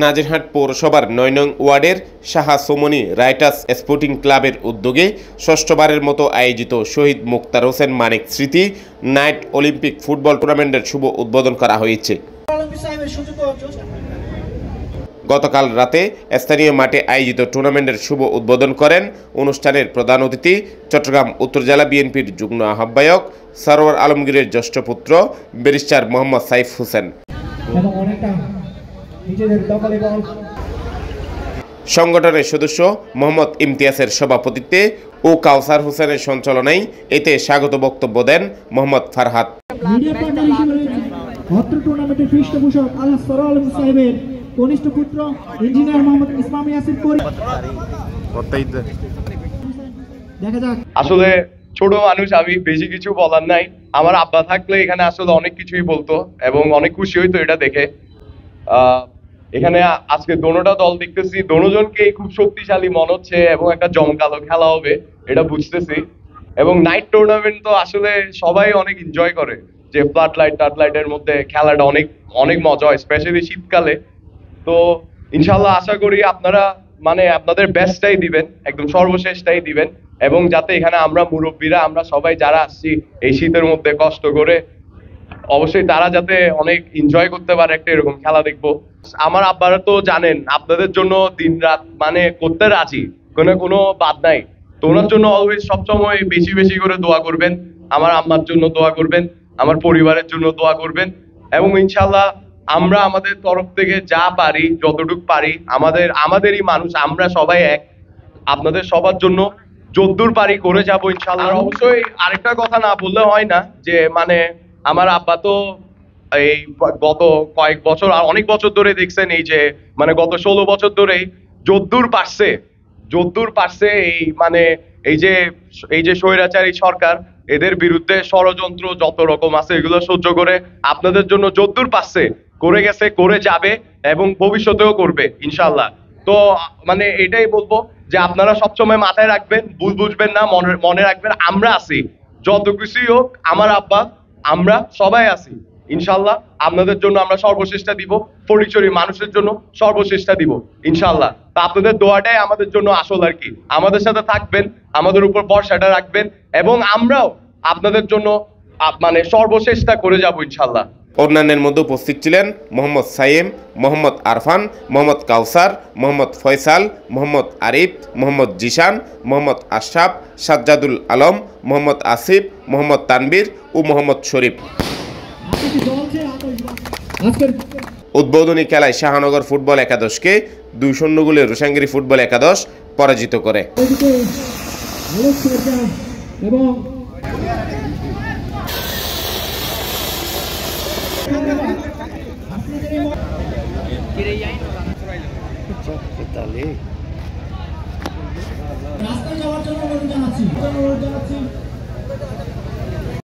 নাজিরহাট পৌরসভার ৯ নং ওয়ার্ডের শাহা সোমনি রাইটার্স স্পোর্টিং ক্লাবের উদ্যোগে ষষ্ঠবারের মতো আয়োজিত শহীদ মুক্তার হোসেন মানিক স্মৃতি নাইট অলিম্পিক ফুটবল টুর্নামেন্টের শুভ উদ্বোধন করা হয়েছে। গতকাল রাতে স্থানীয় মাঠে আয়োজিত টুর্নামেন্টের শুভ উদ্বোধন করেন অনুষ্ঠানের প্রধান অতিথি চট্টগ্রাম উত্তর জেলা বিএনপির যুগ্ম আহ্বায়ক সরওয়ার আলমগীরের জ্যেষ্ঠ পুত্র ব্যারিস্টার মোহাম্মদ সাইফ হোসেন। সংগঠনের সদস্য মোহাম্মদ ইমতিয়াজের সভাপতিত্বে ও কাউসার হোসেনের সঞ্চালনায় এতে স্বাগত বক্তব্য দেন মোহাম্মদ ফারহাদ। কনিষ্ঠ পুত্র ইঞ্জিনিয়ার মোহাম্মদ ইসমাম ইয়াসির কোরি। দেখা যাক, আসলে ছোট মানুষ, আমি বেশি কিছু বলার নাই। আমার আব্বা থাকলে এখানে আসলে অনেক কিছুই বলতো এবং অনেক খুশি হইতো এটা দেখে। এখানে আজকে দোনোটা দল দেখতেছি, দোনোজনকে খুব শক্তিশালী মনে হচ্ছে এবং একটা জমকালো খেলা হবে এটা বুঝতেছি। এবং নাইট টুর্নামেন্ট তো আসলে সবাই অনেক এনজয় করে, যে ফ্লাড লাইটের মধ্যে খেলাটা অনেক অনেক মজা হয়, স্পেশালি শীতকালে। তো ইনশাল্লাহ আশা করি আপনারা আপনাদের বেস্টটাই দিবেন, একদম সর্বশেষটাই দিবেন, এবং যাতে এখানে আমরা মুরব্বীরা আমরা সবাই যারা আসছি এই শীতের মধ্যে কষ্ট করে, অবশ্যই তারা যাতে অনেক এনজয় করতে পারে একটা এরকম খেলা দেখবো। আমার আব্বারা তো জানেন আপনাদের জন্য দিন রাত করতে রাজি, কোনো বাদ নাই। তো ওনার জন্য অলওয়েজ সবসময় বেশি বেশি করে দোয়া করবেন, আমার আম্মার জন্য দোয়া করবেন, আমার পরিবারের জন্য দোয়া করবেন, এবং ইনশাল্লাহ আমরা আমাদের তরফ থেকে যা পারি যতটুকু পারি, আমাদেরই মানুষ, আমরা সবাই এক, আপনাদের সবার জন্য যদ্দূর পারি করে যাব ইনশাল্লাহ। অবশ্যই আরেকটা কথা না বললে হয় না, যে আমার আব্বা তো এই গত কয়েক বছর আর অনেক বছর ধরে দেখছেন, এই যে গত 16 বছর ধরেই যদ্দূর পারছে এই যে স্বৈরাচারী সরকার, এদের বিরুদ্ধে ষড়যন্ত্র যত রকম আছে এগুলো সহ্য করে আপনাদের জন্য যদ্দূর পারছে করে গেছে, করে যাবে এবং ভবিষ্যতেও করবে ইনশাল্লাহ। তো এটাই বলবো যে আপনারা সবসময় মাথায় রাখবেন, ভুল বুঝবেন না, মনে রাখবেন আমরা আছি, যত কিছুই হোক আমার আব্বা আমরা সবাই আছি ইনশাল্লাহ। আপনাদের জন্য আমরা সর্বশেষটা দিব, ফটিকছড়ি মানুষের জন্য সর্বশেষটা দিব ইনশাল্লাহ। তা আপনাদের দোয়াটাই আমাদের জন্য আসল আর কি। আমাদের সাথে থাকবেন, আমাদের উপর ভরসাটা রাখবেন, এবং আমরাও আপনাদের জন্য সর্বশেষটা করে যাব ইনশাল্লাহ। অন্যান্যের মধ্যে উপস্থিত ছিলেন মোহাম্মদ সাইম, মোহাম্মদ আরফান, মোহাম্মদ কাউসার, মোহাম্মদ ফয়সাল, মোহাম্মদ আরিফ, মোহাম্মদ জিশান, মোহাম্মদ আশরাফ, সাজ্জাদুল আলম, মোহাম্মদ আসিফ, মোহাম্মদ তানবীর ও মোহাম্মদ শরীফ। উদ্বোধনী খেলায় শাহনগর ফুটবল একাদশকে 2-0 গোলে রোশাঙ্গিরি ফুটবল একাদশ পরাজিত করে। রাস্তায় যাওয়ার জন্য অনুরোধ জানাচ্ছি।